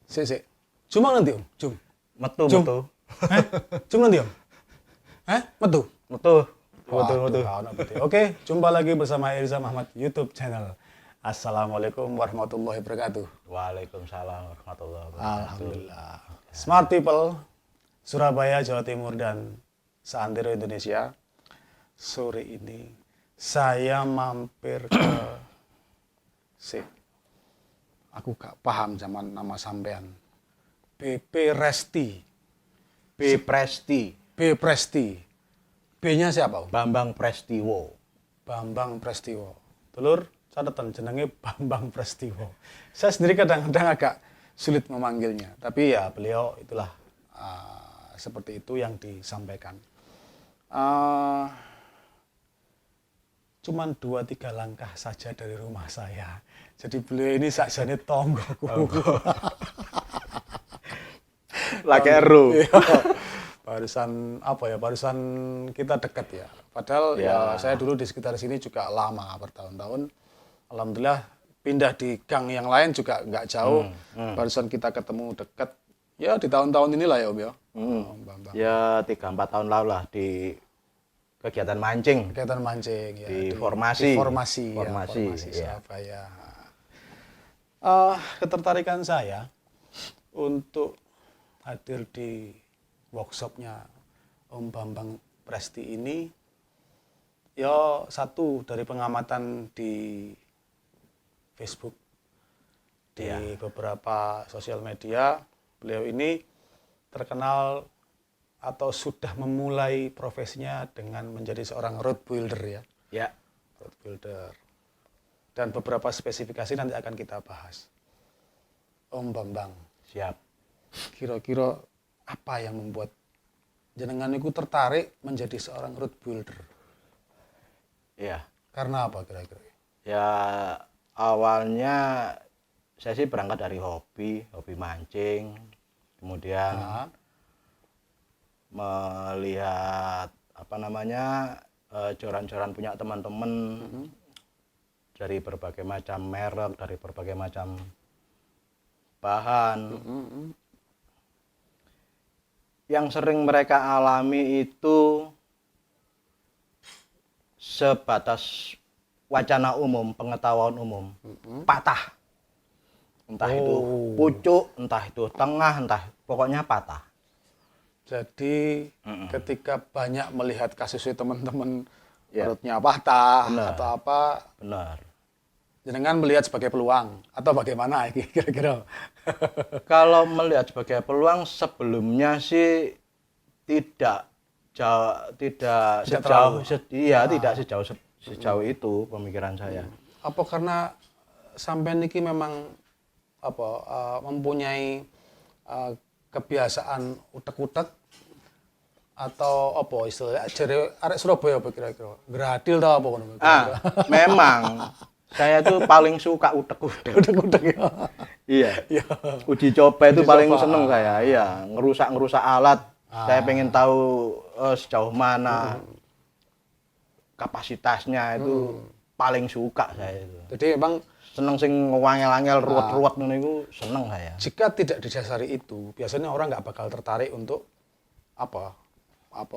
Sik. Cuma nanti Om, Jum. Metu. Cuma nanti Om. Metu. Metu. Oke, jumpa lagi bersama Irza Muhammad YouTube channel. Assalamualaikum warahmatullahi wabarakatuh. Waalaikumsalam warahmatullahi wabarakatuh. Alhamdulillah. Smart people, Surabaya, Jawa Timur dan seantero Indonesia. Sore ini saya mampir ke aku gak paham zaman nama sampean. BP Resti. B Presti. B Presti. B-nya siapa? Bambang Prestiwo. Bambang Prestiwo. Telur catatan jenenge Bambang Prestiwo. Saya sendiri kadang-kadang agak sulit memanggilnya, tapi ya beliau itulah seperti itu yang disampaikan. Cuman 2-3 langkah saja dari rumah saya. Jadi beliau ini sakjane tonggoku. Lagi eru. Barusan kita dekat ya. Padahal ya saya dulu di sekitar sini juga lama, bertahun-tahun. Alhamdulillah pindah di gang yang lain juga nggak jauh. Barusan kita ketemu dekat. Ya di tahun-tahun inilah ya Om ya. Ya 3-4 tahun lalu lah di kegiatan mancing. Kegiatan mancing ya. Di formasi ya. Surabaya. Ketertarikan saya untuk hadir di workshopnya Om Bambang Presti ini ya satu dari pengamatan di Facebook, di beberapa sosial media. Beliau ini terkenal atau sudah memulai profesinya dengan menjadi seorang road builder ya. Ya. Road builder. Dan beberapa spesifikasi nanti akan kita bahas. Om Bambang. Siap. Kira-kira apa yang membuat jenengan itu tertarik menjadi seorang road builder? Iya. Karena apa kira-kira? Ya awalnya saya sih berangkat dari hobi mancing. Kemudian melihat joran-joran punya teman-teman dari berbagai macam merek, dari berbagai macam bahan. Yang sering mereka alami itu sebatas wacana umum, pengetahuan umum, patah. Entah itu pucuk, entah itu tengah, pokoknya patah. Jadi ketika banyak melihat kasusnya teman-teman perutnya patah atau apa, benar. Jenengan melihat sebagai peluang atau bagaimana kira-kira? Kalau melihat sebagai peluang sebelumnya sih tidak sejauh itu pemikiran saya. Apa karena sampean niki memang mempunyai kebiasaan utek-utek atau apa istilahnya jare arek Surabaya apa kira-kira? Gradil ta apa ngono? Memang saya tuh paling suka utek-utek. Utek-utek ya. Iya. Uji coba itu paling seneng saya. Iya, ngerusak alat. Saya pengen tahu sejauh mana kapasitasnya itu paling suka saya itu. Jadi memang seneng sing ngewangel-angel ruwet-ruwet ngono iku seneng saya. Jika tidak didasari itu, biasanya orang nggak bakal tertarik untuk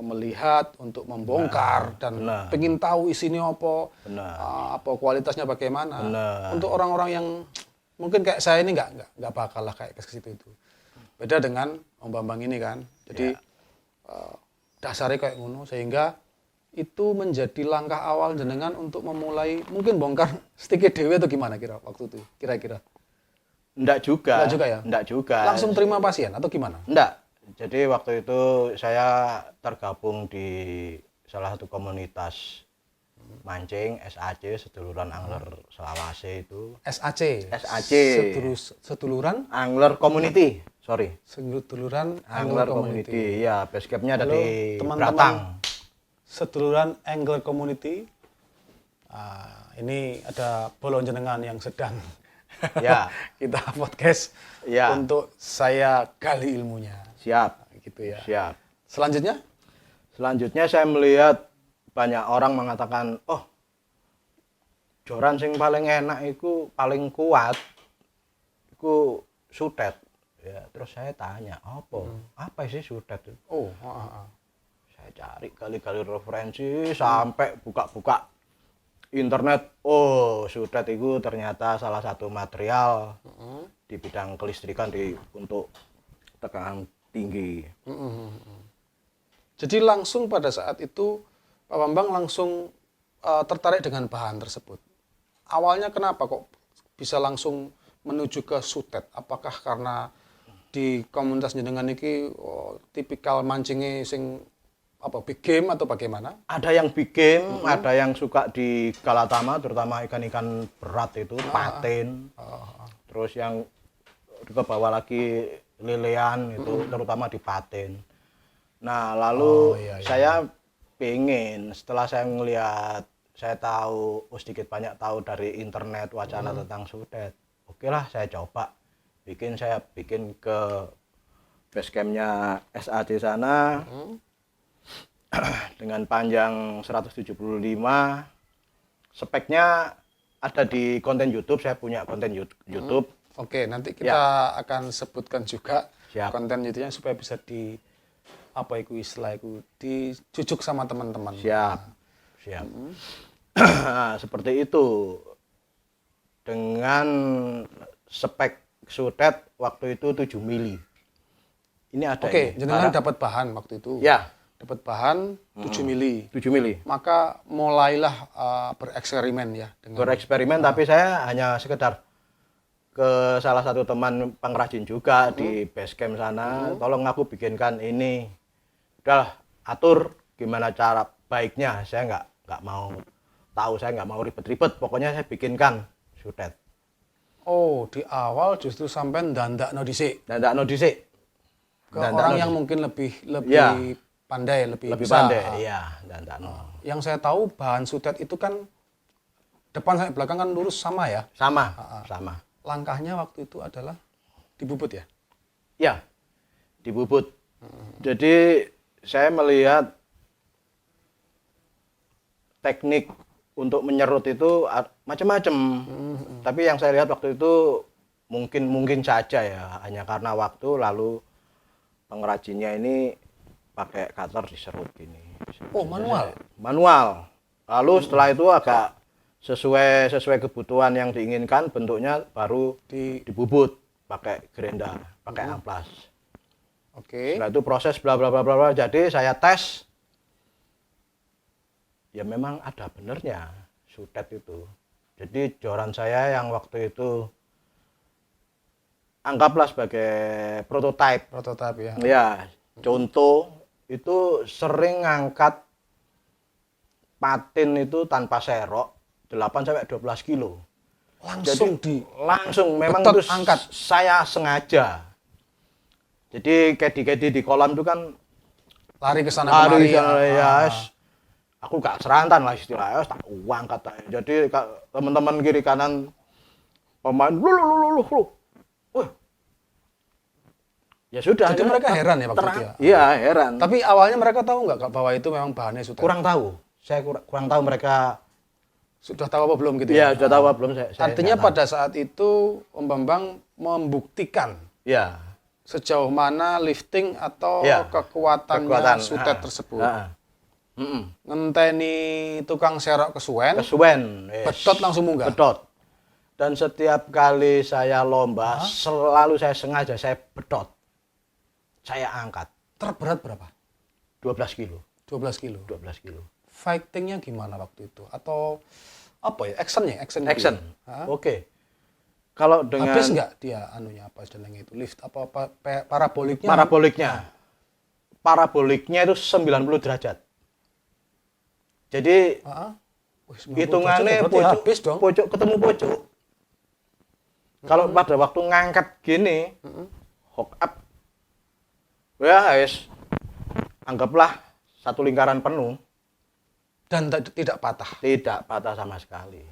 melihat, untuk membongkar dan pengen tahu isinya apa kualitasnya bagaimana. Untuk orang-orang yang mungkin kayak saya ini nggak bakal lah kayak ke situ itu. Beda dengan Om Bambang ini kan. Jadi dasarnya kayak ngono sehingga itu menjadi langkah awal jenengan untuk memulai mungkin bongkar sedikit dewe atau gimana waktu itu kira-kira? Enggak juga ya? Enggak juga. Langsung terima pasien atau gimana? Enggak. Jadi waktu itu saya tergabung di salah satu komunitas mancing SAC, Seduluran Angler Selawase itu. SAC. Seduluran Angler Community. Seduluran Angler Community. Ya, base camp-nya ada di Beratang. Seduluran Angler Community. Ini ada bolon jenengan yang sedang kita podcast untuk saya gali ilmunya. Siap. Gitu ya. Siap. Selanjutnya saya melihat banyak orang mengatakan, joran sing paling enak itu paling kuat, itu sutet. Ya, terus saya tanya, apa sih sudet itu? Oh, Saya cari kali-kali referensi sampai buka-buka internet. Oh, sudet itu ternyata salah satu material di bidang kelistrikan untuk tekanan tinggi. Jadi langsung pada saat itu Pak Bambang langsung tertarik dengan bahan tersebut. Awalnya kenapa kok bisa langsung menuju ke sutet? Apakah karena di komunitas jenengan iki tipikal mancingnya sing big game atau bagaimana? Ada yang big game, ada yang suka di Galatama, terutama ikan-ikan berat itu, patin. Terus yang ke bawah lagi lelean itu, terutama di patin. Nah, lalu saya pengen setelah saya ngelihat, saya tahu sedikit banyak tahu dari internet wacana tentang sudet. Oke lah, saya coba saya bikin ke base campnya SAC sana dengan panjang 175. Speknya ada di konten YouTube, saya punya konten YouTube. Oke, nanti kita akan sebutkan juga konten YouTube-nya supaya bisa dijujuk sama teman-teman. Siap. Seperti itu. Dengan spek sudet waktu itu 7 mili. Ini ada. Oke, jenengan dapat bahan waktu itu. Ya. Dapat bahan 7 mili. 7 mili. Maka mulailah bereksperimen ya. Bereksperimen, tapi saya hanya sekedar ke salah satu teman pengrajin juga di base camp sana. Tolong aku bikinkan ini. Udahlah, atur gimana cara baiknya. Saya nggak mau tahu, saya nggak mau ribet-ribet. Pokoknya saya bikinkan sudet. Oh, di awal justru sampai ndandakno dhisik. Ndandakno dhisik. Ke orang yang mungkin lebih pandai, lebih bisa. Pandai, iya, ndandakno. Yang saya tahu bahan sudet itu kan depan sampai belakang kan lurus sama ya? Sama. Langkahnya waktu itu adalah dibubut ya? Ya, dibubut. Jadi saya melihat teknik untuk menyerut itu macam-macam. Tapi yang saya lihat waktu itu mungkin saja ya, hanya karena waktu, lalu pengrajinnya ini pakai cutter diserut gini. Oh, manual. Manual. Lalu setelah itu agak sesuai kebutuhan yang diinginkan, bentuknya baru dibubut pakai grinder, pakai amplas. Oke. Setelah itu proses bla bla bla bla. Jadi saya tes. Ya memang ada benernya sudet itu. Jadi joran saya yang waktu itu anggaplah sebagai prototipe. Prototipe ya. Ya, contoh itu sering ngangkat patin itu tanpa serok 8 sampai 12 kilo. Langsung memang itu angkat. Saya sengaja. Jadi kedi-kedi di kolam itu kan lari ke sana kemari ya. Aku gak serantan lah istilahnya, tak angkat aja. Jadi teman-teman kiri kanan pemain lu. Wah. Ya sudah. Jadi mereka heran ya waktu itu ya? Iya, heran. Tapi awalnya mereka tahu nggak bahwa itu memang bahannya sudet? Kurang tahu. Saya kurang tahu mereka sudah tahu apa belum gitu ya? Iya, sudah tahu apa belum. Artinya pada saat itu Om Bambang membuktikan ya sejauh mana lifting atau kekuatannya sudet tersebut. Ngenteni tukang serok kesuwen, bedot langsung munggah. Bedot. Dan setiap kali saya lomba, selalu saya sengaja saya bedot. Saya angkat. Terberat berapa? 12 kilo. 12 kilo. Fightingnya gimana waktu itu? Atau apa ya? Actionnya? Action. Oke. Kalau dengan habis nggak dia apa jenenge itu lift paraboliknya? Paraboliknya itu 90 derajat. Jadi hitungannya pojok ketemu pojok. Kalau pada waktu ngangkat gini, hook up, ya guys, anggaplah satu lingkaran penuh. Dan tidak patah? Tidak patah sama sekali.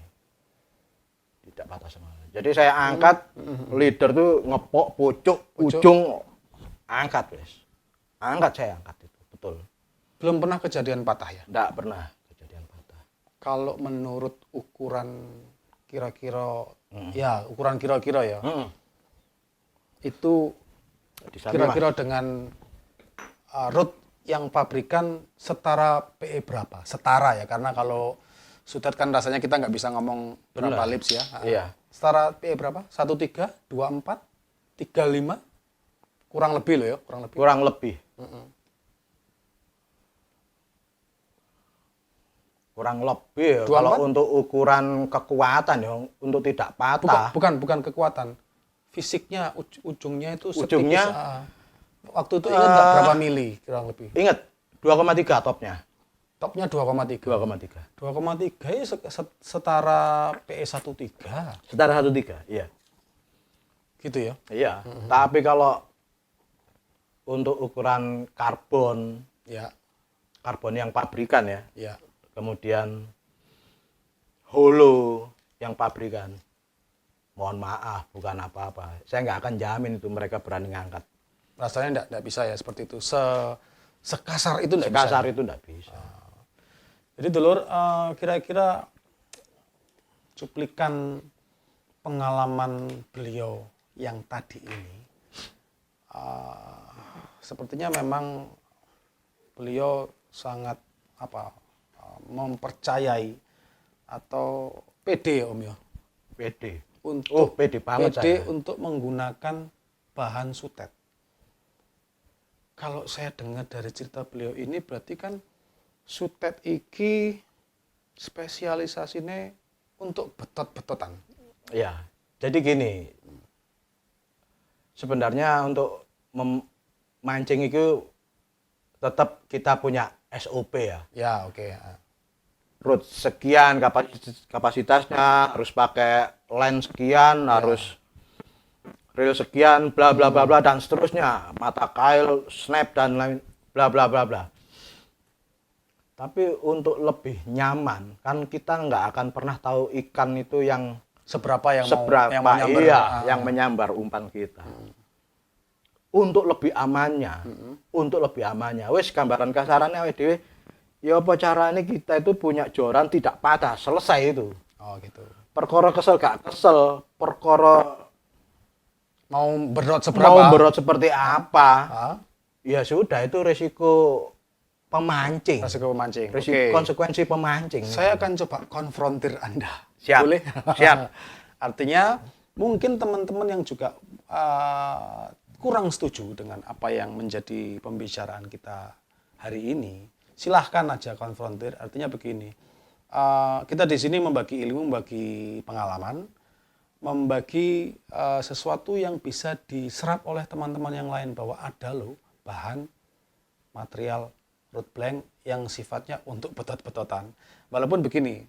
Jadi saya angkat, leader tuh ngepok pojok, ujung, angkat guys. Saya angkat itu, betul. Belum pernah kejadian patah ya? Tidak pernah. Kalau menurut ukuran kira-kira ya, itu kira-kira dengan rod yang pabrikan setara PE berapa? Setara ya, karena kalau sutet kan rasanya kita nggak bisa ngomong berapa lips ya. Iya. Setara PE berapa? 13, 24, 35? Kurang lebih loh ya, kurang lebih. Kurang lebih. Kurang lebih ya, 24? kalau untuk ukuran kekuatan ya, untuk tidak patah. Bukan kekuatan. Fisiknya, ujungnya itu Ujungnya? setipis. Waktu itu ingat nggak berapa mili kurang lebih? Ingat, 2,3 topnya. Topnya 2,3. 2,3. 2,3 ya setara PE13. Setara 1,3, iya. Gitu ya? Iya, tapi kalau untuk ukuran karbon Ya, yang pabrikan ya, ya. kemudian holo yang pabrikan, mohon maaf, bukan apa-apa. Saya nggak akan jamin itu mereka berani ngangkat. Rasanya enggak bisa ya seperti itu. Sekasar itu enggak bisa. Sekasar itu nggak bisa. Jadi dulur, kira-kira cuplikan pengalaman beliau yang tadi ini, sepertinya memang beliau sangat mempercayai atau pede ya Om ya. Pede. Untuk pede banget pede saya. untuk menggunakan bahan sutet. Kalau saya dengar dari cerita beliau ini berarti kan sutet iki spesialisasinya untuk betot-betotan. Ya, jadi gini. Sebenarnya untuk memancing itu tetap kita punya SOP ya. Ya, oke. Root sekian kapasitasnya, harus pakai lens sekian, harus reel sekian, bla bla bla bla dan seterusnya, mata kail, snap dan lain bla bla bla bla. Tapi untuk lebih nyaman, kan kita nggak akan pernah tahu ikan itu yang Seberapa yang menyambar, iya, yang menyambar umpan kita. Untuk lebih amannya, wes gambaran kasarannya awake dhewe, ya apa caranya kita itu punya joran tidak patah, selesai itu. Oh, gitu. Perkara kesel gak kesel, perkara Mau berot seperti apa? Hah? Ya sudah, itu resiko pemancing. Resiko pemancing. Resiko konsekuensi pemancing. Saya akan coba konfrontir Anda. Siap. Boleh? Siap. Artinya mungkin teman-teman yang juga kurang setuju dengan apa yang menjadi pembicaraan kita hari ini, silahkan aja konfrontir. Artinya begini, kita di sini membagi ilmu, membagi pengalaman, membagi sesuatu yang bisa diserap oleh teman-teman yang lain, bahwa ada loh bahan material root blank yang sifatnya untuk betot-betotan. Walaupun begini,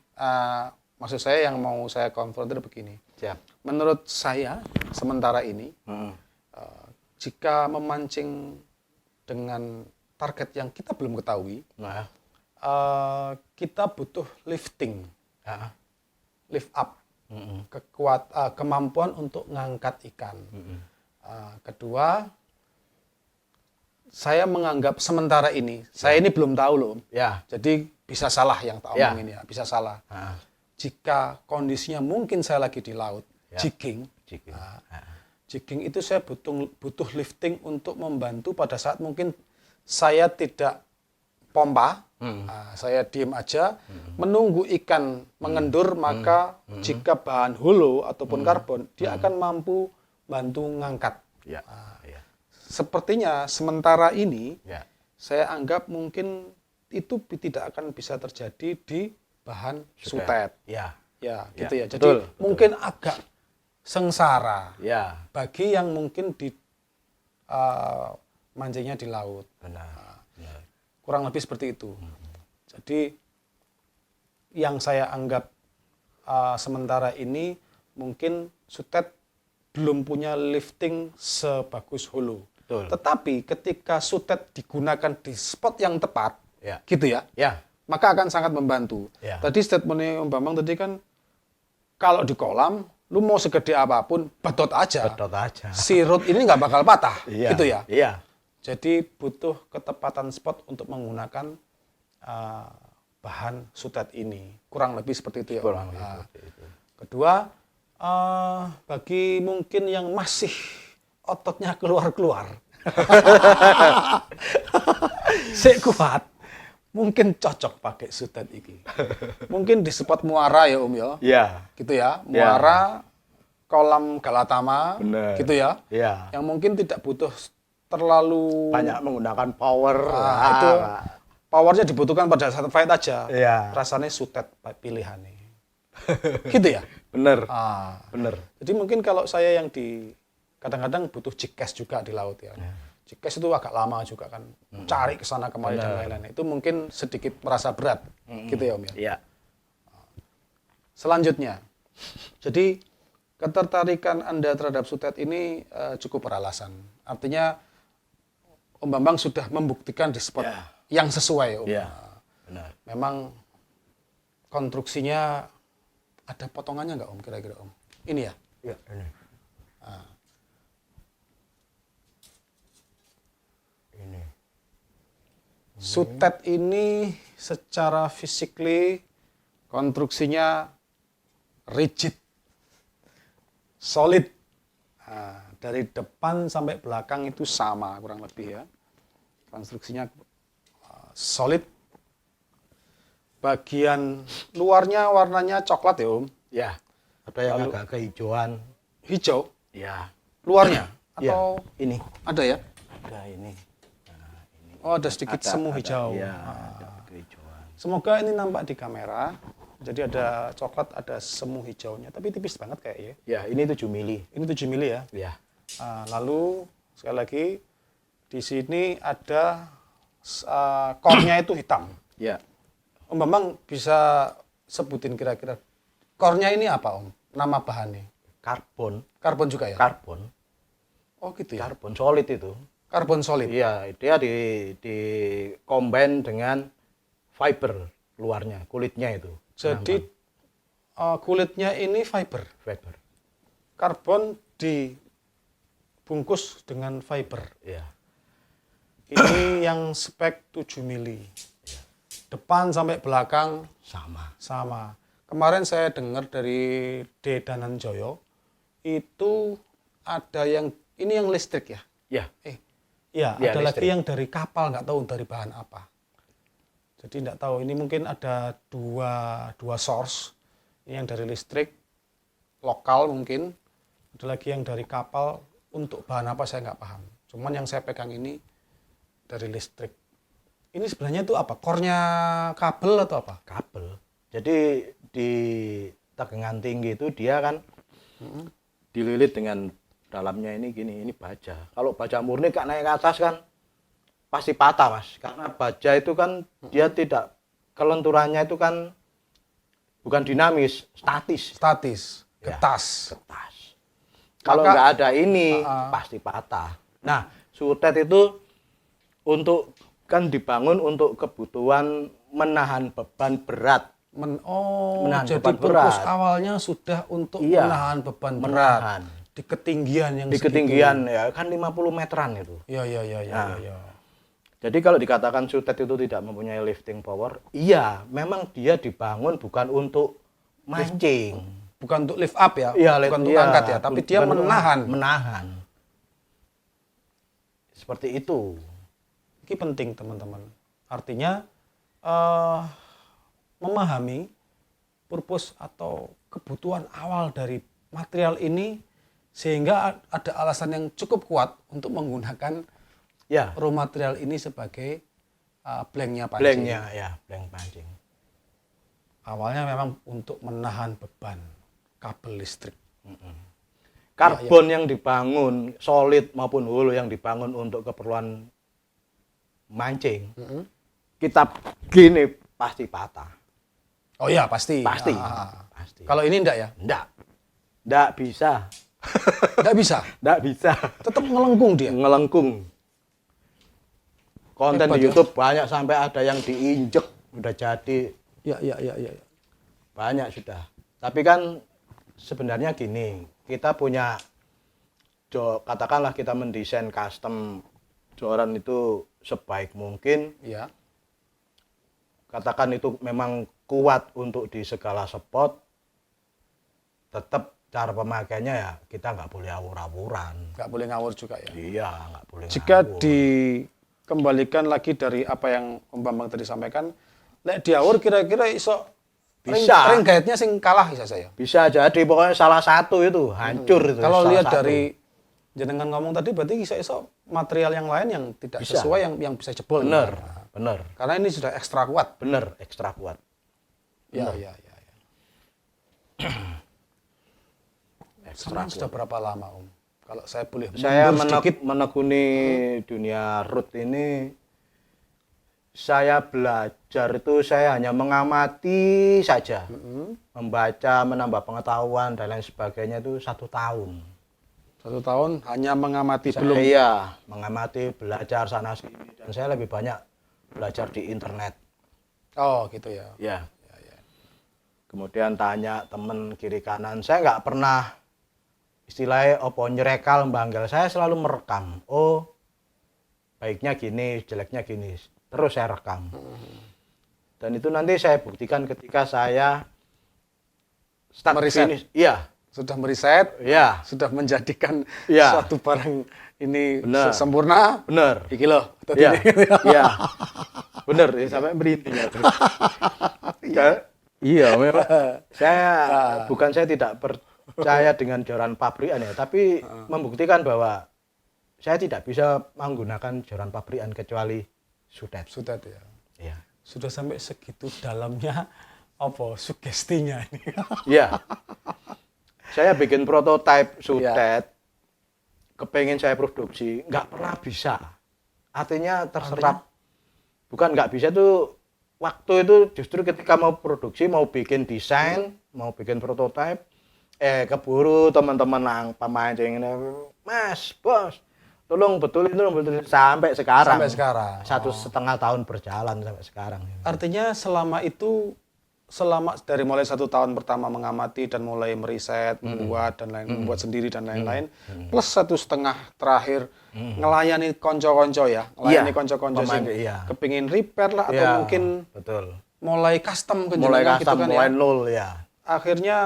maksud saya yang mau saya konfrontir begini. Siap. Menurut saya sementara ini, jika memancing dengan target yang kita belum ketahui, kita butuh lifting, lift up, kemampuan untuk ngangkat ikan. Kedua, saya menganggap sementara ini, saya ini belum tahu loh, jadi bisa salah yang tak omongin ya, bisa salah. Jika kondisinya mungkin saya lagi di laut, jigging, jigging itu saya butuh lifting untuk membantu pada saat mungkin saya tidak pompa, saya diem aja, menunggu ikan mengendur, maka jika bahan holo ataupun karbon, dia akan mampu bantu ngangkat. Sepertinya sementara ini, saya anggap mungkin itu tidak akan bisa terjadi di bahan sutet. Gitu ya. Jadi betul. mungkin agak sengsara bagi yang mungkin di mancingnya di laut. Kurang lebih seperti itu. Jadi yang saya anggap sementara ini mungkin sutet belum punya lifting sebagus holo. Tetapi ketika sutet digunakan di spot yang tepat, gitu ya, maka akan sangat membantu. Tadi statementnya Om Bambang tadi kan, kalau di kolam, lu mau segede apapun, betot aja. Si rod ini nggak bakal patah, gitu ya. Jadi butuh ketepatan spot untuk menggunakan bahan sutet ini. Kurang lebih seperti itu ya. Kedua, bagi mungkin yang masih ototnya keluar-keluar. Sik kuat. Mungkin cocok pakai sutet iki. Mungkin di spot muara ya Om ya. Iya. Gitu ya. Muara kolam Galatama Bener. gitu ya. Iya. Yang mungkin tidak butuh terlalu Banyak menggunakan power. itu powernya dibutuhkan pada saat fight aja. Iya. Rasanya sutet pilihannya. Gitu ya. Bener. Ah. Bener. Jadi mungkin kalau saya yang kadang-kadang butuh jikes juga di laut ya. Jikes itu agak lama juga kan. Cari ke sana kemari dan lain-lain. Itu mungkin sedikit merasa berat. Gitu ya Om ya. Iya. Selanjutnya. Jadi ketertarikan Anda terhadap sutet ini cukup beralasan. Artinya Om Bambang sudah membuktikan di spot yang sesuai Om. Iya. Benar. Memang konstruksinya ada potongannya nggak Om kira-kira Om? Ini ya? Iya, ini. Ini. Sutet ini secara physically konstruksinya rigid, solid. Nah, dari depan sampai belakang itu sama kurang lebih ya. Konstruksinya solid. Bagian luarnya warnanya coklat ya Om. Ya. Ada yang agak kehijauan. Hijau Ya. luarnya Ya. atau Ini. ada ya? Ada ini. Oh ada sedikit semu hijau. Iya, ada kehijauan. Semoga ini nampak di kamera. Jadi ada coklat, ada semu hijaunya, tapi tipis banget kayaknya. Ya, ini 7 mili. Ini 7 mili ya. Ya. Lalu sekali lagi di sini ada core-nya itu hitam. Ya. Om Bambang bisa sebutin kira-kira core-nya ini apa Om? Nama bahannya? Karbon. Karbon juga ya? Karbon. Oh gitu ya? Karbon solid itu. Karbon solid? Iya, dia di combine dengan fiber luarnya, kulitnya itu. Jadi kulitnya ini fiber. Fiber. Karbon dibungkus dengan fiber. Iya. Ini yang spek 7 mili. Depan sampai belakang Sama. Kemarin saya dengar dari D. Dananjoyo, itu ada yang, ini yang listrik ya? Ya. Iya, Ya, ada listrik. lagi yang dari kapal, nggak tahu dari bahan apa. Jadi nggak tahu, ini mungkin ada dua source. Ini yang dari listrik, lokal mungkin. Ada lagi yang dari kapal, untuk bahan apa saya nggak paham. Cuman yang saya pegang ini dari listrik. Ini sebenarnya itu apa? Core-nya kabel atau apa? Kabel. Jadi di tegangan tinggi itu dia kan dililit dengan dalamnya ini gini, ini baja. Kalau baja murni kak naik ke atas kan pasti patah Mas. Karena baja itu kan dia tidak, kelenturannya itu kan bukan dinamis, statis. Statis, Ya, getas. Getas. Kalau Maka- nggak ada ini pasti patah. Nah, sutet itu kan dibangun untuk kebutuhan menahan beban berat. Menahan Jadi beban purpose berat. awalnya sudah untuk Iya, menahan beban menahan. berat di ketinggian yang Di segitu. ketinggian ya kan 50 meteran itu. Iya. Nah. Jadi kalau dikatakan sutet itu tidak mempunyai lifting power, iya, memang dia dibangun bukan untuk mancing. Bukan untuk lift up ya, Iya, bukan untuk iya, angkat ya, tapi dia bukan untuk menahan. Menahan. Seperti itu. Ini penting teman-teman. Artinya memahami purpose atau kebutuhan awal dari material ini sehingga ada alasan yang cukup kuat untuk menggunakan Ya, raw material ini sebagai blanknya pancing. blanknya ya, blank pancing. Awalnya memang untuk menahan beban kabel listrik. Karbon yang dibangun, solid maupun hulu yang dibangun untuk keperluan mancing, kita gini pasti patah. Oh iya pasti. Pasti. Pasti. Kalau ini enggak ya? Enggak bisa. Enggak bisa. Enggak bisa. Tetap melengkung dia. Ngelengkung. Konten Hebat di ya. YouTube banyak sampai ada yang diinjek udah jadi, Iya. banyak sudah. Tapi kan sebenarnya gini, kita punya katakanlah kita mendesain custom joran itu sebaik mungkin, Iya. katakan itu memang kuat untuk di segala spot, tetap cara pemakaiannya ya kita nggak boleh awur-awuran. Nggak boleh ngawur juga ya. Iya, nggak boleh Jika ngawur. dikembalikan lagi dari apa yang Om Bambang tadi sampaikan, lek diawur kira-kira iso Bisa. ring gaetnya sing kalah bisa saya. Bisa jadi pokoknya salah satu itu hancur itu. Kalau salah lihat satu. dari jenengan ngomong tadi berarti iso material yang lain yang tidak Bisa. sesuai yang bisa jebol. bener, Nah, bener, karena ini sudah ekstra kuat. bener ekstra kuat. Ya. Sekarang sudah berapa lama Om? Kalau saya boleh Saya mundur sedikit. menekuni dunia root ini, saya belajar itu saya hanya mengamati saja, membaca, menambah pengetahuan dan lain sebagainya itu 1 tahun. 1 tahun hanya mengamati belum. Iya, mengamati, belajar sana sini dan saya lebih banyak belajar di internet. Oh gitu ya. Ya. Kemudian tanya temen kiri kanan, saya nggak pernah istilahnya opo nyerekal mbanggal, saya selalu merekam. Oh, baiknya gini, jeleknya gini. Terus saya rekam. Dan itu nanti saya buktikan ketika saya start Meriset. finish. Iya, Sudah meriset, iya, sudah menjadikan Iya. suatu barang ini Benar. sempurna. bener. Iki loh. Iya, iya, bener. Sampai merinding ya. Iya, memang. Bukan saya tidak percaya dengan joran pabrikan ya, tapi membuktikan bahwa saya tidak bisa menggunakan joran pabrikan kecuali sudet. Sudah ya. Iya. Sudah sampai segitu dalamnya apa sugestinya ini. Iya. Saya bikin prototipe sudet, kepengen saya produksi, nggak pernah bisa. Artinya terserap. Bukan nggak bisa tuh, waktu itu justru ketika mau produksi, mau bikin desain, mau bikin prototipe, keburu teman-teman yang pemain yang ini, Mas, Bos, tolong betulin sampai sekarang. Sampai sekarang. 1,5 tahun berjalan sampai sekarang. Artinya selama dari mulai 1 tahun pertama mengamati dan mulai meriset, membuat dan lain, membuat sendiri dan lain-lain, plus 1,5 terakhir ngelayani konco-konco ya, ngelayani konco-konco sing kepingin repair lah atau mungkin betul. mulai custom ke Mulai jenengan custom, gitu kan mulai ya. nol ya. Akhirnya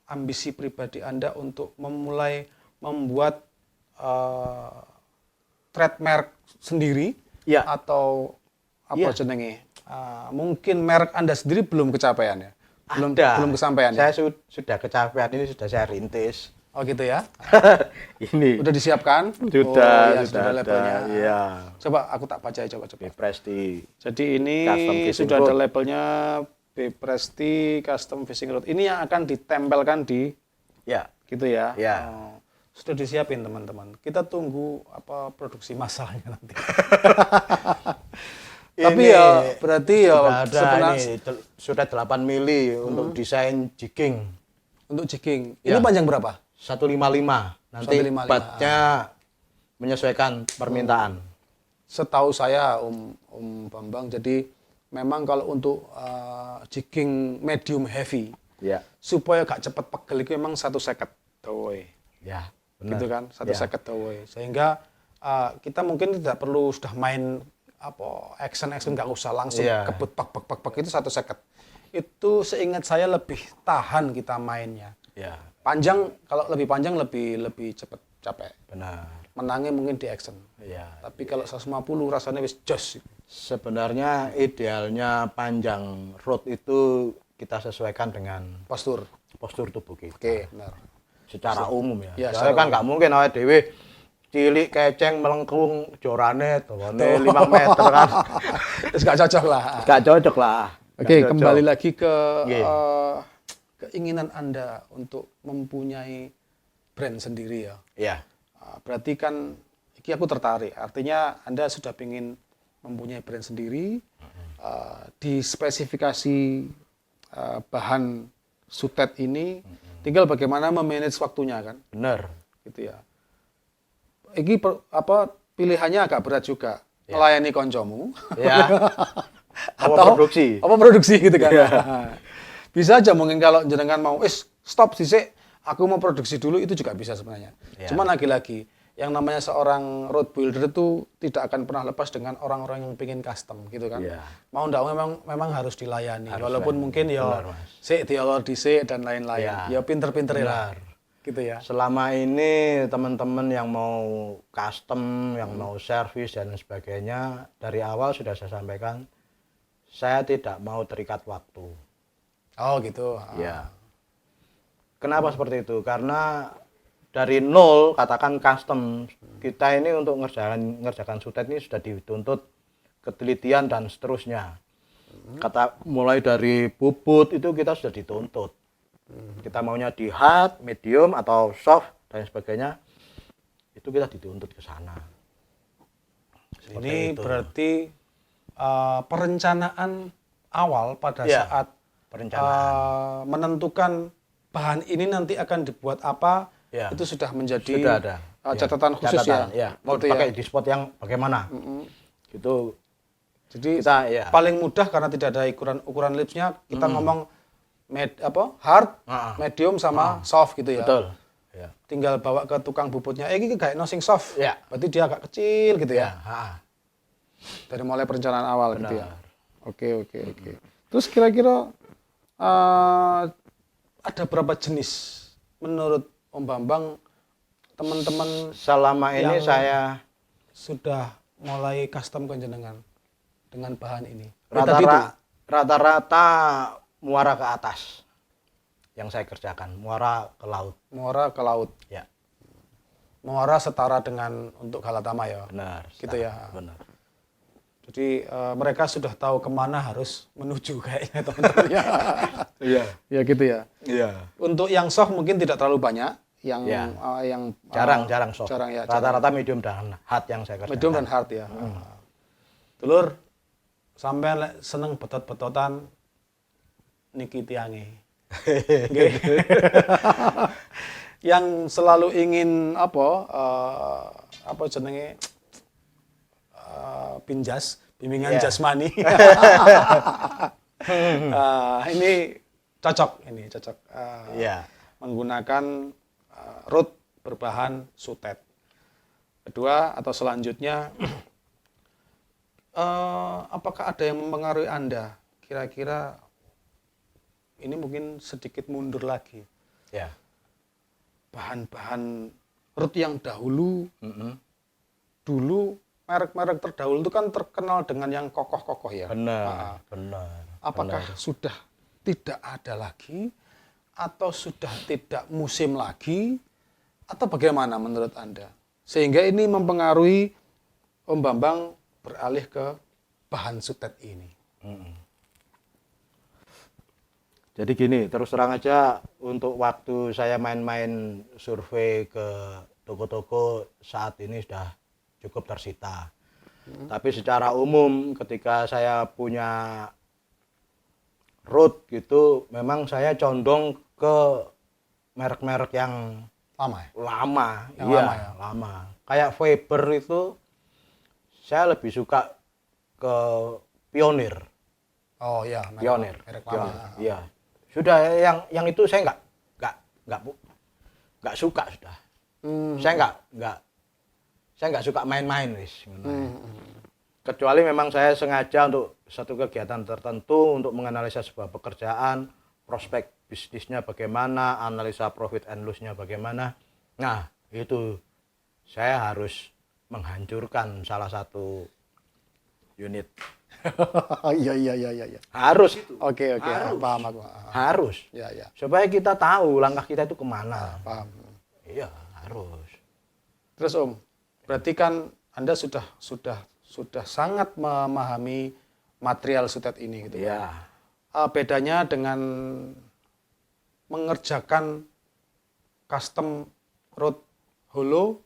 ambisi pribadi Anda untuk memulai membuat trademark sendiri Ya. atau apa Iya. jenenge? Mungkin merek Anda sendiri belum kecapean ya? Belum Ada. belum kesampaian ya? Saya sudah kecapean, ini sudah saya rintis. Oh gitu ya? Ini Udah disiapkan? sudah, ya, sudah ada. labelnya. Iya. Coba aku tak baca coba. Presti. Jadi ini Custom Fishing sudah ada Rod. labelnya Presti Custom Fishing Rod. Ini yang akan ditempelkan di Ya. gitu ya? Ya. Oh, sudah disiapin teman-teman. Kita tunggu produksi masalahnya nanti. Tapi Ini ya berarti ya sudah ada sebenarnya ini sudah 8 mili untuk desain jigging. untuk jigging. Ya. Ini panjang berapa? 155. Nanti 155. batnya menyesuaikan permintaan. Setahu saya Om Bambang, jadi memang kalau untuk jigging medium heavy Ya. supaya gak cepat pegel itu memang 150 dawoe. Ya, benar. Gitu kan, 150 dawoe. Sehingga kita mungkin tidak perlu sudah main action nggak usah langsung Iya. kebut pak itu 150. Itu seingat saya lebih tahan kita mainnya. Ya, Panjang, kalau lebih panjang lebih cepat capek. benar. Menangnya mungkin di action. Ya. Tapi kalau 150 rasanya wis jos. Sebenarnya idealnya panjang road itu kita sesuaikan dengan Postur. postur tubuh kita. Oke, benar. Secara umum ya. Ya, Soalnya secara kan nggak mungkin awake dhewe cilik keceng melengkung jorane dawane 5 meter kan. Terus gak cocok lah. Nggak cocok lah. Oke, Nggak cocok. kembali lagi ke Iya. keinginan Anda untuk mempunyai brand sendiri ya. Iya. Berarti kan iki aku tertarik. Artinya Anda sudah ingin mempunyai brand sendiri, di spesifikasi bahan sutet ini, tinggal bagaimana memanage waktunya kan, Bener. gitu ya. Iki pilihannya agak berat juga, Ya. melayani koncomu, Ya. Apa atau produksi? apa produksi gitu kan. Ya. Bisa aja mungkin kalau jenengan mau stop sih, aku mau produksi dulu, itu juga bisa sebenarnya. Ya. Cuman lagi-lagi yang namanya seorang road builder itu tidak akan pernah lepas dengan orang-orang yang pengen custom gitu kan. Iya. Mau ndak memang harus dilayani. Walaupun mungkin ya Benar, Mas. sik diolor dhisik dan lain-lain. Iya. Ya pinter-pinter lah. Benar. Gitu ya. Selama ini teman-teman yang mau custom, yang mau servis dan sebagainya, dari awal sudah saya sampaikan, saya tidak mau terikat waktu. Oh gitu. Ya. Kenapa seperti itu? Karena dari nol, katakan custom, kita ini untuk ngerjakan sutet ini sudah dituntut ketelitian dan seterusnya. Mulai dari bubut itu kita sudah dituntut. Kita maunya di hard, medium atau soft dan sebagainya, itu kita dituntut ke sana. Ini berarti perencanaan awal pada saat menentukan bahan ini nanti akan dibuat apa, itu sudah menjadi ada. Catatan khusus ya. Mau gitu dipakai di spot yang bagaimana? Gitu. Jadi kita paling mudah karena tidak ada ukuran lipsnya, kita ngomong hard, medium sama soft gitu ya. Betul. Ya. Tinggal bawa ke tukang bubutnya, ini kayak nosing soft. Ya. Berarti dia agak kecil gitu ya. Dari mulai perencanaan awal. Benar. Gitu ya. Oke. Terus kira-kira ada berapa jenis menurut Om Bambang teman-teman selama ini saya sudah mulai custom jenengan dengan bahan ini? Rata-rata muara ke atas yang saya kerjakan, muara ke laut. Muara ke laut. Ya. Muara setara dengan untuk Galatama ya. Benar. Gitu ya. Benar. Jadi mereka sudah tahu kemana harus menuju kayaknya teman-teman ya. Iya. Ya gitu ya. Iya. Untuk yang soft mungkin tidak terlalu banyak. Yang jarang soft. Jarang ya. Rata-rata medium dan hard yang saya kerjakan. Medium dan hard ya. Dulur sampai seneng betot-betotan niki tiange. Yang selalu ingin jenenge bimbingan jasmani. Ini cocok. Menggunakan root berbahan sutet. Kedua atau selanjutnya, apakah ada yang mempengaruhi Anda? Kira-kira ini mungkin sedikit mundur lagi. Ya. Bahan-bahan root yang dahulu, dulu merek-merek terdahulu itu kan terkenal dengan yang kokoh-kokoh ya. Benar. Apakah sudah tidak ada lagi, atau sudah tidak musim lagi, atau bagaimana menurut Anda? Sehingga ini mempengaruhi Om Bambang beralih ke bahan sutet ini. Jadi gini, terus terang aja untuk waktu saya main-main survei ke toko-toko saat ini sudah cukup tersita. Tapi secara umum ketika saya punya root gitu, memang saya condong ke merek-merek yang lama ya? Lama. Kayak Faber itu saya lebih suka ke Pioneer. Oh iya, Pioneer. Merek lama. Iya. Sudah yang itu saya nggak suka sudah. Saya nggak suka main-main wis. Kecuali memang saya sengaja untuk satu kegiatan tertentu untuk menganalisa sebuah pekerjaan, prospek bisnisnya bagaimana, analisa profit and loss-nya bagaimana. Nah, itu saya harus menghancurkan salah satu unit. Iya. Harus itu. Oke, paham aku. Harus. Ya. Supaya kita tahu langkah kita itu kemana. Paham. Iya, harus. Terus Om, berarti kan Anda sudah sangat memahami material sutet ini gitu. Iya. Bedanya dengan mengerjakan custom road holo,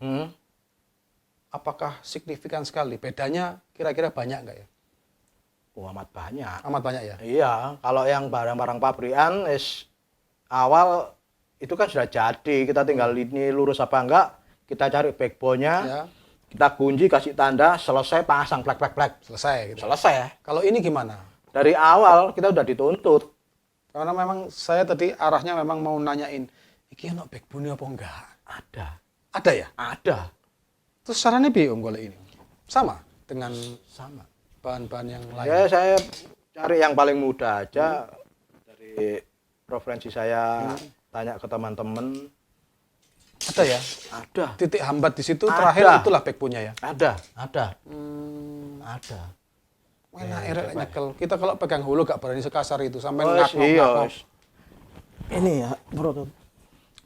apakah signifikan sekali? Bedanya kira-kira banyak nggak ya? Amat banyak. Amat banyak ya? Iya, kalau yang barang-barang pabrikan awal itu kan sudah jadi, kita tinggal ini lurus apa enggak, kita cari backbone-nya, kita kunci, kasih tanda, selesai, pasang plek. Selesai gitu. Selesai. Kalau ini gimana? Dari awal kita udah dituntut. Karena memang saya tadi arahnya memang mau nanyain, iki ono backbone apa enggak? Ada. Ada ya? Ada. Terus caranya piye Om golek ini? Sama dengan Sama. bahan-bahan yang lain. Ya saya cari yang paling mudah aja dari referensi saya, tanya ke teman-teman. Ada ya? Ada. Titik hambat di situ Ada. terakhir itulah backbone-nya ya. Ada. Ada. Enak erek nyekel. Kita kalau pegang hulu gak berani sekasar itu sampai Wes, iya, ngakno-ngakno. wes. Ini ya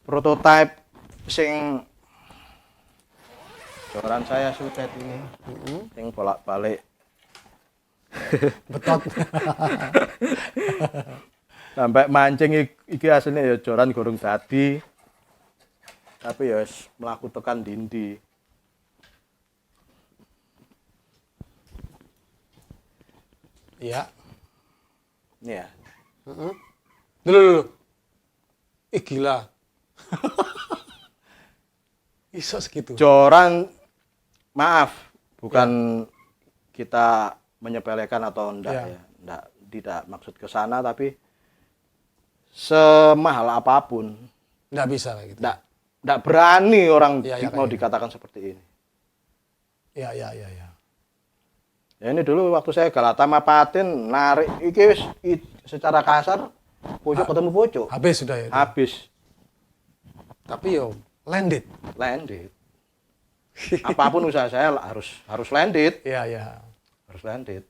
prototype sing joran saya sutet ini. Sing bolak-balik. Betot. Sampai mancing iki aslinya ya joran gorong dadi. Tapi ya wis mlaku tekan dindi. Iya. Ini ya. Dulu. Ih gila. Iso segitu. Joran, maaf, bukan kita menyepelekan atau enggak Ya. ya. Enggak, tidak maksud ke sana, tapi semahal apapun Nggak bisa kayak gitu. enggak berani orang Ya, ya, mau kayak dikatakan seperti ini. Ya. Ya ini dulu waktu saya Galatama Patin narik iki wis secara kasar pojok ketemu pojok. Habis sudah ya. Habis Tapi yo landed. landed. Apapun usaha saya harus landed. Iya. Harus landed.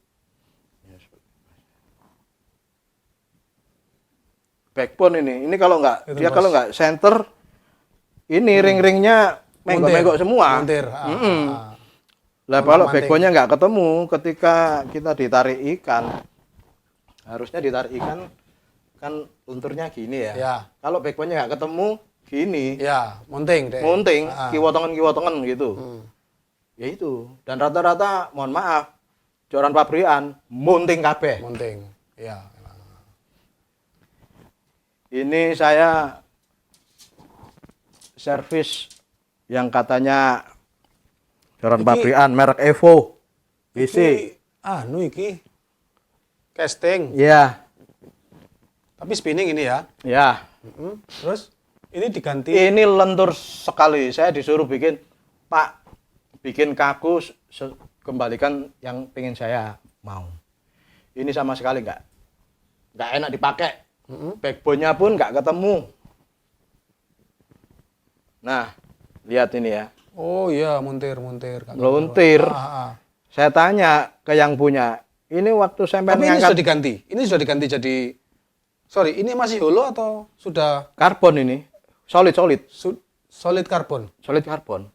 Backbone ini kalau nggak Itu, dia Bos. kalau nggak center ini ring-ringnya menggok-menggok semua. Muntir. Lah kalau Manting. backbone-nya nggak ketemu ketika kita ditarik ikan, harusnya ditarik ikan kan lenturnya gini ya. Ya. Kalau backbone-nya nggak ketemu gini, Ya, munting deh. munting, Ah. kiwotongan gitu. Ya itu. Dan rata-rata mohon maaf, joran pabrikan munting kabeh. Munting. Ya. Ini saya servis yang katanya joran Iki- pabrikan merek Evo. BC. Iki casting. Iya, Tapi spinning ini ya. ya. Terus ini diganti. Ini lentur sekali. Saya disuruh bikin, Pak, bikin kaku, kembalikan yang pengen saya mau. Ini sama sekali nggak enak dipakai. Backbone-nya pun nggak ketemu. Nah, lihat ini ya. Oh iya, muntir. Meluntir. Ah. Saya tanya ke yang punya, ini waktu sampai Tapi ini ngangkat sudah diganti. Ini sudah diganti jadi sorry, ini masih holo atau sudah karbon ini, solid, solid karbon? solid karbon.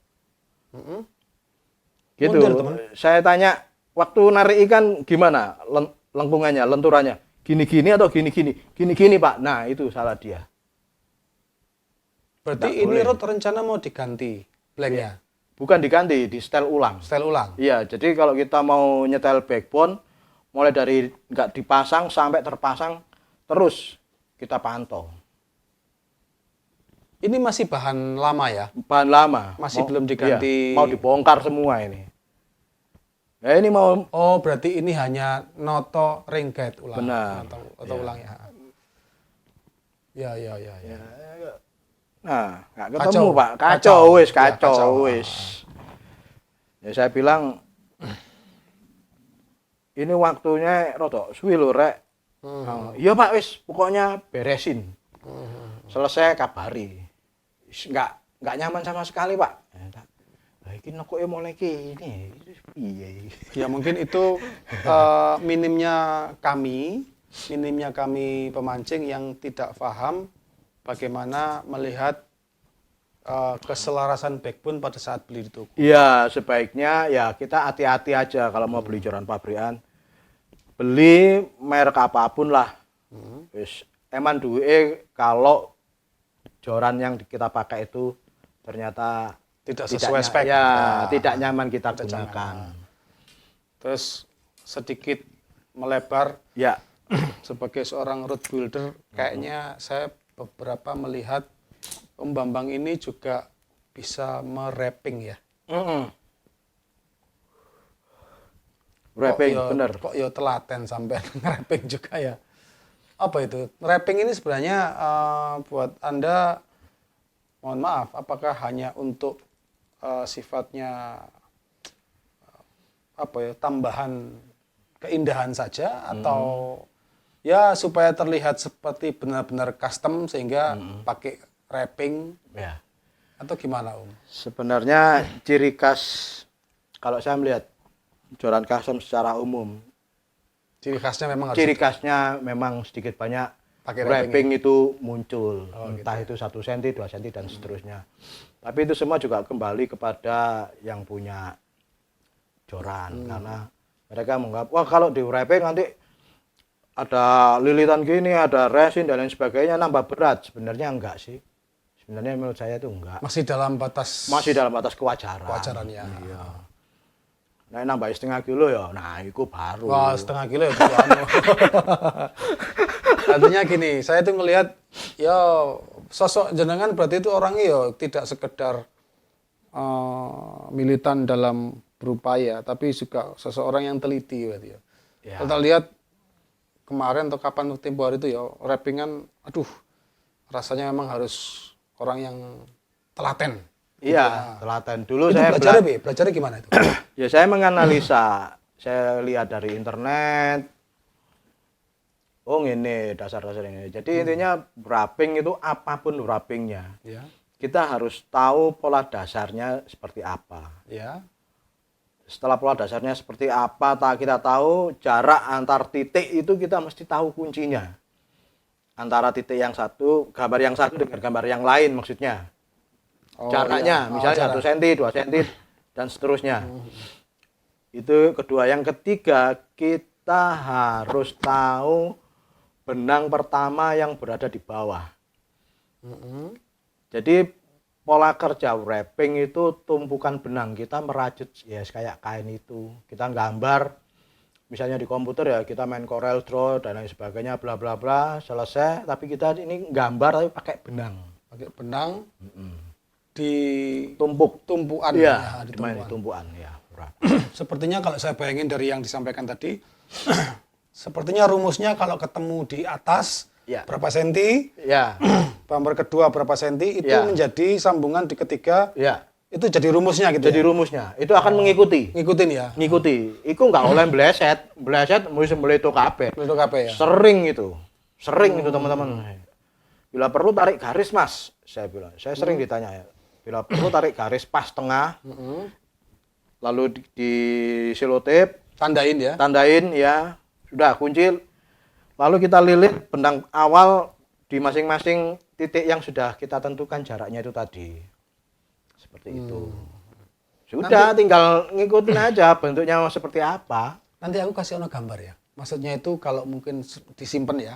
Gitu. Muntir, teman. Saya tanya, waktu narik ikan gimana lengkungannya, lenturannya? Gini-gini atau gini-gini? Gini-gini, Pak. Nah, itu salah dia. Berarti Nggak ini boleh. rod rencana mau diganti blanknya, Bukan diganti, di setel ulang. style ulang. Iya, jadi kalau kita mau nyetel backbone, mulai dari nggak dipasang sampai terpasang, terus kita pantau. Ini masih bahan lama ya? Bahan lama. Masih belum diganti. Iya, mau dibongkar semua ini. Ya ini mau Oh, berarti ini hanya noto ring guide ulang. Benar. Noto ulang ya. Ya. Nah, nggak Kacau. ketemu Pak, Kacau. kacau wis, Ya, kacau kacau. wis. Ya saya bilang, ini waktunya rodok suwi lho rek. Oh, iya Pak wis, pokoknya beresin. Selesai kabari. Wis, nggak nyaman sama sekali Pak. Lah iki nekoke mulai kene. Piye? Ya mungkin itu minimnya kami pemancing yang tidak paham bagaimana melihat keselarasan backbone pada saat beli di toko. Iya, sebaiknya ya kita hati-hati aja kalau mau beli joran pabrikan. Beli merek apapun lah. Wis, eman duwe kalau joran yang kita pakai itu ternyata Tidak sesuai spek. Ya, Nah, tidak nyaman kita tidak gunakan. Terus sedikit melebar Ya, sebagai seorang road builder, kayaknya saya beberapa melihat Om Bambang ini juga bisa meraping ya. wrapping, Kok yo- bener. Kok yo telaten sampai nge-rapping juga ya. Apa itu? Rapping ini sebenarnya buat Anda, mohon maaf, apakah hanya untuk sifatnya apa ya, tambahan keindahan saja atau ya supaya terlihat seperti benar-benar custom sehingga pakai wrapping Ya. atau gimana Om? Sebenarnya ciri khas kalau saya melihat joran custom secara umum, Ciri khasnya memang harus ciri khasnya memang sedikit banyak Pakai wrapping itu muncul, entah gitu itu 1 cm, 2 cm dan seterusnya. Tapi itu semua juga kembali kepada yang punya joran, karena mereka menganggap wah kalau di wrapping nanti ada lilitan gini, ada resin dan lain sebagainya nambah berat. Sebenarnya enggak sih. Sebenarnya menurut saya itu enggak. masih dalam batas Kewajaran. kewajarannya. Iya. Nah, nambah setengah kilo ya, nah itu baru. Wah, setengah kilo ya itu anu. Artinya gini, saya tuh ngelihat ya sosok jenengan berarti itu orangnya ya tidak sekedar militan dalam berupaya, tapi juga seseorang yang teliti berarti ya. Ya. Kalau lihat kemarin atau kapan tempo hari itu ya wrappingan, aduh rasanya memang harus orang yang telaten. Iya, telaten. Dulu Itu saya belajarnya gimana itu? ya saya menganalisa, saya lihat dari internet. Oh ini dasar-dasar ini. Jadi intinya wrapping itu apapun wrappingnya, Ya, kita harus tahu pola dasarnya seperti apa. ya, Setelah pola dasarnya seperti apa, kita tahu jarak antar titik itu kita mesti tahu kuncinya. Antara titik yang satu, gambar yang satu dengan gambar yang lain maksudnya. oh, Jaraknya, iya. misalnya 1 cm, 2 cm, dan seterusnya. Itu kedua. Yang ketiga, kita harus tahu benang pertama yang berada di bawah. Jadi pola kerja wrapping itu tumpukan benang, kita merajut ya kayak kain itu, kita gambar misalnya di komputer ya kita main Corel Draw dan lain sebagainya bla bla bla selesai, tapi kita ini gambar tapi pakai benang, pakai benang di tumpuan iya, ya, di di tumpuan. tumpuan ya. Sepertinya kalau saya bayangin dari yang disampaikan tadi, sepertinya rumusnya kalau ketemu di atas Ya. berapa senti, Ya, bumper kedua berapa senti, itu Ya. menjadi sambungan di ketiga, ya, itu jadi rumusnya gitu jadi ya? rumusnya itu akan mengikuti, Ngikutin ya? Iku nggak oleh bleset mulai itu kabeh. Itu KP ya? Sering itu teman-teman. Bila perlu tarik garis mas, saya bilang. Saya sering ditanya ya. Bila perlu tarik garis pas tengah, lalu di selotip, Tandain ya? tandain ya, sudah kunci. Lalu kita lilit benang awal di masing-masing titik yang sudah kita tentukan jaraknya itu tadi. Seperti itu. Sudah, tinggal ngikutin aja bentuknya seperti apa. Nanti aku kasih ono gambar ya. Maksudnya itu kalau mungkin disimpan ya,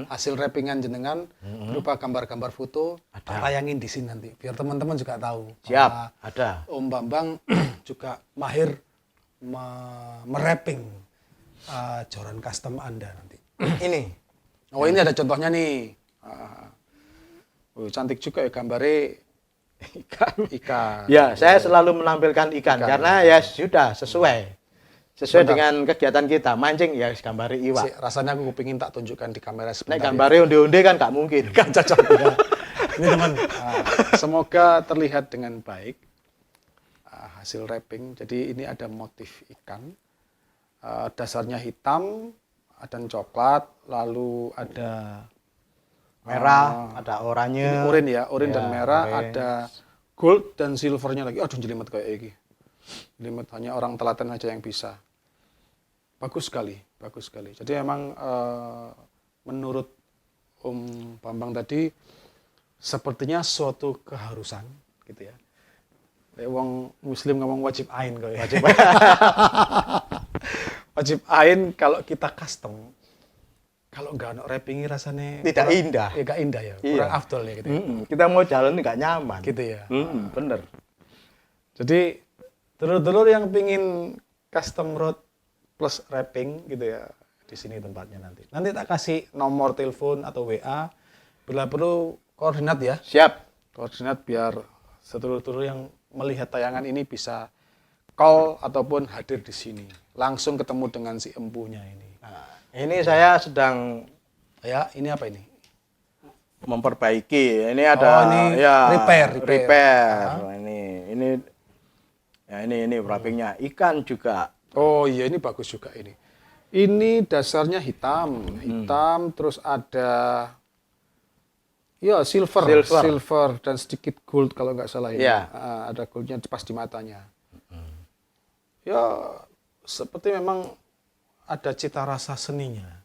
hasil wrappingan jenengan berupa gambar-gambar foto, tak tayangin di sini nanti, biar teman-teman juga tahu. Siap, bahwa ada. Om Bambang juga mahir merapping joran custom Anda nanti. Ini. Oh ini ada contohnya nih. Oh, cantik juga ya gambarnya ikan. Ya, saya selalu menampilkan ikan karena ya sudah sesuai dengan kegiatan kita mancing ya gambari iwak. Rasanya aku kepingin tak tunjukkan di kamera Nek sebentar. gambari onde-onde kan nggak mungkin. Kan cocok ya. Ini teman, semoga terlihat dengan baik hasil wrapping. Jadi ini ada motif ikan, dasarnya hitam dan coklat, lalu ada Merah, ada oranye. oranye ya, oranye dan Ya, merah, orange. ada gold dan silvernya lagi. Aduh jelimet kayak ini. Jelimet hanya orang telaten aja yang bisa. Bagus sekali, bagus sekali. Jadi emang menurut Om Bambang tadi sepertinya suatu keharusan gitu ya. Kayak wong muslim ngomong wajib ain kok ya. Wajib ain kalau kita custom. Kalau nggak ada wrapping rasanya Tidak kurang- indah. Ya nggak indah ya. Iya. Kurang afdol ya gitu. Ya. Kita mau jalan nggak nyaman. Gitu ya. Bener. Jadi dulur-dulur yang pingin custom road plus wrapping gitu ya, di sini tempatnya nanti. Nanti tak kasih nomor telepon atau WA, bila perlu koordinat ya. Siap. Koordinat biar sedulur-dulur yang melihat tayangan ini bisa call ataupun hadir di sini. Langsung ketemu dengan si empunya ini. Nah, ini saya sedang Ya, ini apa ini? memperbaiki. Ini ada Oh, ini ya repair. repair. Ini Ya ini wrappingnya ikan juga. Oh iya, ini bagus juga ini. Ini dasarnya hitam, terus ada ya silver dan sedikit gold kalau nggak salah ini. Ya. Ada goldnya pas di matanya. Ya seperti memang ada cita rasa seninya.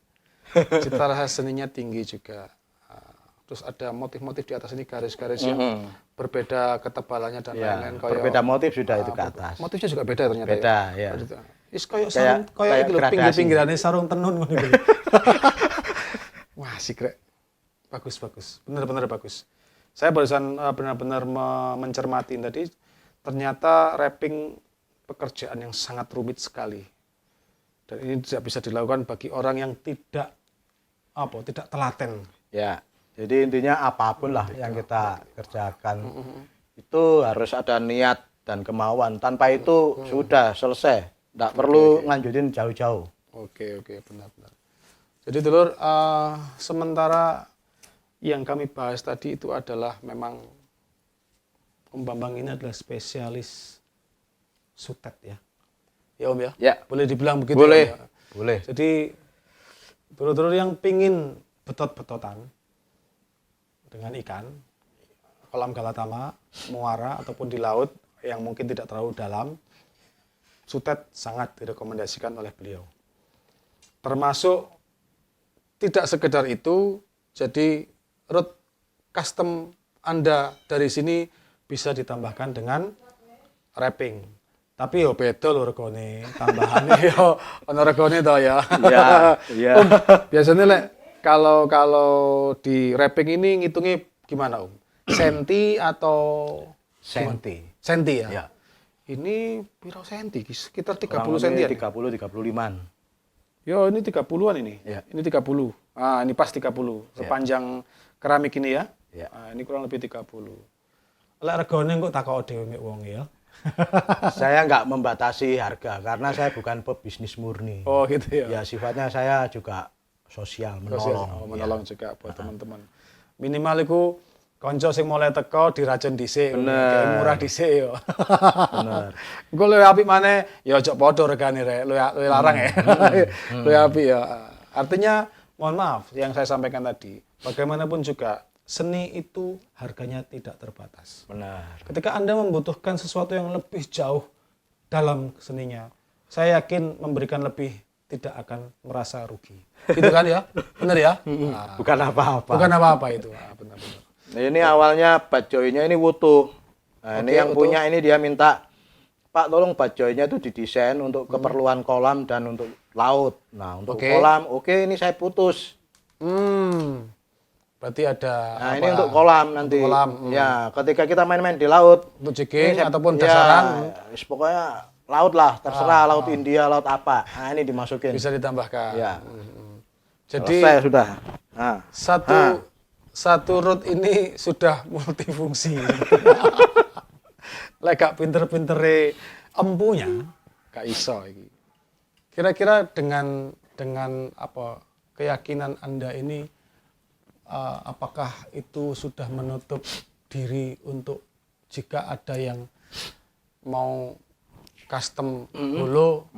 Cita rasa seninya tinggi juga. Terus ada motif-motif di atas ini, garis-garis yang berbeda ketebalannya dan lain-lain. Berbeda motif sudah itu ke atas. Motifnya juga beda ternyata. Beda, ya. Is kayak sarung, kayak itu pinggir-pinggirannya sarung tenun. Wah, sikrek. Bagus. Benar-benar bagus. Saya barusan benar-benar mencermati tadi, ternyata wrapping pekerjaan yang sangat rumit sekali. Dan ini tidak bisa dilakukan bagi orang yang tidak telaten. Ya. Jadi intinya apapun lah yang kita kerjakan itu harus ada niat dan kemauan. Tanpa itu sudah selesai. Tidak perlu lanjutin jauh-jauh. Oke, benar-benar. Jadi dulur, sementara yang kami bahas tadi itu adalah memang Om Bambang ini adalah spesialis sutet ya. Ya Om ya? Ya. Boleh dibilang begitu Boleh. ya? Boleh. Jadi dulur-dulur yang pingin betot-betotan dengan ikan, kolam galatama, muara ataupun di laut yang mungkin tidak terlalu dalam, sutet sangat direkomendasikan oleh beliau. Termasuk tidak sekedar itu, jadi root custom Anda dari sini bisa ditambahkan dengan wrapping. Tapi yo beda lho regane, tambahane yo ana regane to ya. Iya. Biasanya lek kalau di wrapping ini ngitungnya gimana Om? Senti atau Senti. Senti ya? Ya. Ini berapa senti? Sekitar 30 Kurang senti ya? lebih 30-35an. Yo, ini 30-an ini. Ya. Ini 30. Ini pas 30. Sepanjang keramik ini ya. Ya. Ini kurang lebih 30. Lek regane kok takok dhewe mek wong ya. Saya nggak membatasi harga karena saya bukan pebisnis murni. Oh, gitu ya. Ya sifatnya saya juga sosial, menolong. Menolong juga buat teman-teman. Minimal iku kanca sing mulai teko diracun dhisik, kayak murah dhisik yo. Bener. Engko luwih apik maneh ya aja padha regane rek, luwih larang ya. Luwih apik ya. Artinya mohon maaf yang saya sampaikan tadi, bagaimanapun juga seni itu harganya tidak terbatas. Benar. Ketika Anda membutuhkan sesuatu yang lebih jauh dalam seninya, saya yakin memberikan lebih tidak akan merasa rugi. Gitu kan ya? Benar ya? Bukan apa-apa. Bukan apa-apa itu. Benar-benar. Nah, ini awalnya bajoynya ini wutuh. Nah, ini yang punya ini dia minta, Pak tolong bajoynya itu didesain untuk keperluan kolam dan untuk laut. Nah, untuk kolam, ini saya putus. Berarti ada Nah, ini untuk kolam nanti. Untuk kolam. Ya, ketika kita main-main di laut. Untuk jigging ataupun dasaran. Ya, pokoknya laut lah, terserah laut India, laut apa. Nah, ini dimasukin. Bisa ditambahkan. Ya. Jadi selesai sudah. Nah. Satu root ini sudah multifungsi. Lek gak pinter-pintere empunya, gak iso iki. Kira-kira dengan apa keyakinan Anda ini apakah itu sudah menutup diri untuk jika ada yang mau custom holo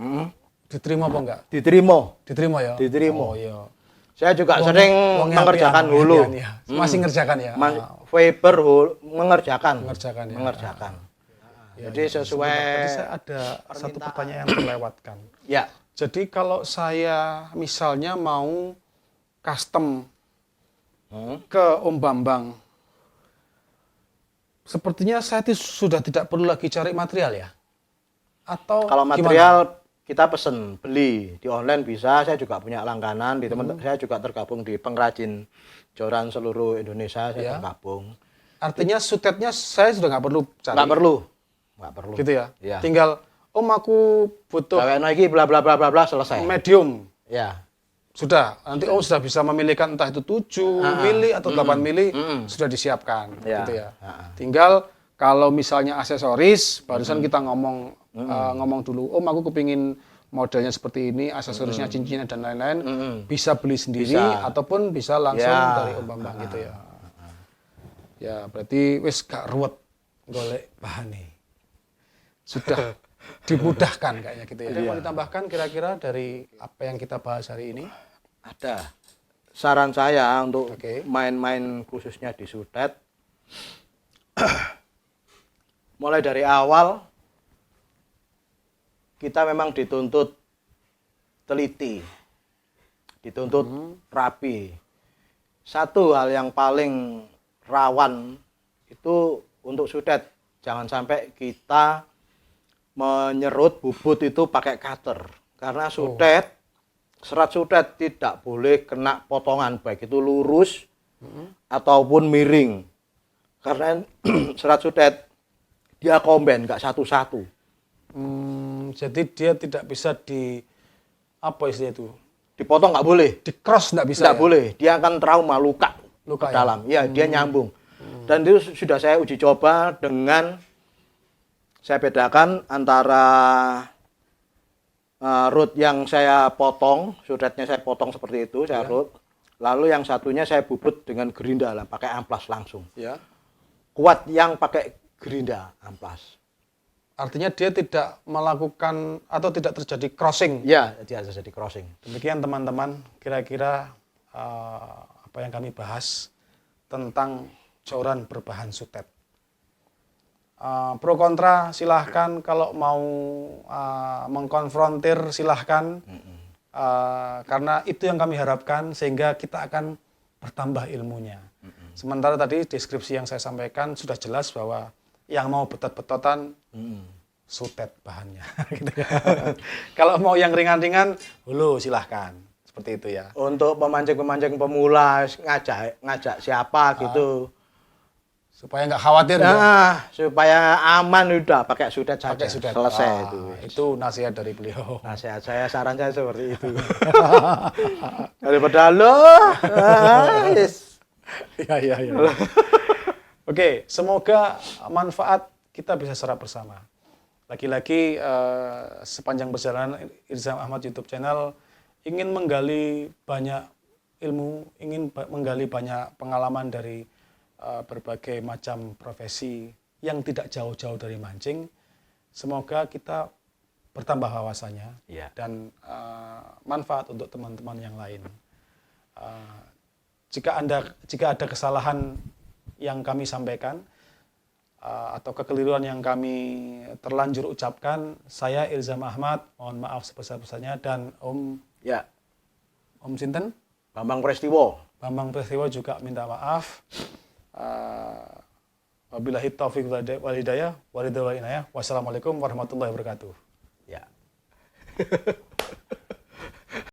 diterima apa enggak? Diterima ya? Diterima. Oh iya. Saya juga sering mengerjakan hulu. Masih ngerjakan ya? Fiber hulu, mengerjakan. Ya. Mengerjakan. Ya, jadi sesuai. Tadi saya ada satu pertanyaan yang terlewatkan. Ya. Jadi kalau saya misalnya mau custom ke Om Bambang, sepertinya saya sudah tidak perlu lagi cari material ya? Atau kalau material gimana? Kita pesen, beli di online bisa. Saya juga punya langganan di teman. Saya juga tergabung di pengrajin joran seluruh Indonesia. Saya tergabung. Artinya sutetnya saya sudah nggak perlu cari. Nggak perlu. Gitu ya? Ya. Tinggal Om aku butuh. Gawe lagi bla bla bla bla bla selesai. Medium. Ya. Sudah. Nanti Om sudah bisa memilihkan entah itu 7 mili atau 8 mili sudah disiapkan. Ya. Gitu ya. Tinggal kalau misalnya aksesoris, barusan kita ngomong dulu, Om aku kepingin modelnya seperti ini, aksesorisnya cincinnya dan lain-lain, bisa beli sendiri ataupun bisa langsung dari Om Bambang gitu ya. Ya berarti wis gak ruwet golek bahane. sudah dimudahkan kayaknya gitu ya. Ada yang mau ditambahkan kira-kira dari apa yang kita bahas hari ini? Ada. Saran saya untuk Oke. main-main khususnya di Sutet, mulai dari awal kita memang dituntut teliti, dituntut rapi. Satu hal yang paling rawan itu untuk Sutet, jangan sampai kita menyerut bubut itu pakai cutter, karena Sutet, serat Sutet tidak boleh kena potongan, baik itu lurus ataupun miring, karena serat Sutet dia komben, nggak satu-satu. Jadi dia tidak bisa apa istilah itu? Dipotong nggak boleh, Di cross nggak bisa. nggak boleh, dia akan trauma, luka Luka ke ya? dalam. Ya, dia nyambung. Dan itu sudah saya uji coba dengan saya bedakan antara root yang saya potong, Sutetnya saya potong seperti itu, saya root. Lalu yang satunya saya bubut dengan gerinda lah, pakai amplas langsung. Ya. Kuat yang pakai gerinda amplas. Artinya dia tidak melakukan atau tidak terjadi crossing. Ya, dia jadi crossing. Demikian teman-teman, kira-kira apa yang kami bahas tentang joran berbahan Sutet. Pro kontra silahkan, kalau mau mengkonfrontir silahkan. Karena itu yang kami harapkan, sehingga kita akan bertambah ilmunya. Sementara tadi deskripsi yang saya sampaikan sudah jelas bahwa yang mau betot-betotan Sutet bahannya. Gitu ya. Kalau mau yang ringan-ringan, hulu silahkan. Seperti itu ya. Untuk pemancing-pemancing pemula, ngajak siapa gitu. Supaya nggak khawatir. Nah, supaya aman udah pakai Sutet saja. Pakai Sutet. Selesai itu. Itu nasihat dari beliau. Nasihat saya, saran saya seperti itu. Daripada lo, yes. Ya. Oke, semoga manfaat kita bisa serap bersama. Lagi-lagi sepanjang perjalanan Irzam Ahmad YouTube channel ingin menggali banyak ilmu, ingin menggali banyak pengalaman dari berbagai macam profesi yang tidak jauh-jauh dari mancing. Semoga kita bertambah wawasannya dan manfaat untuk teman-teman yang lain. Jika ada kesalahan yang kami sampaikan atau kekeliruan yang kami terlanjur ucapkan, saya Irzam Ahmad mohon maaf sebesar-besarnya, dan Om Sinten Bambang Prestiwo juga minta maaf. Wabillahi taufiq wal hidayah, wassalamualaikum warahmatullahi wabarakatuh. Ya.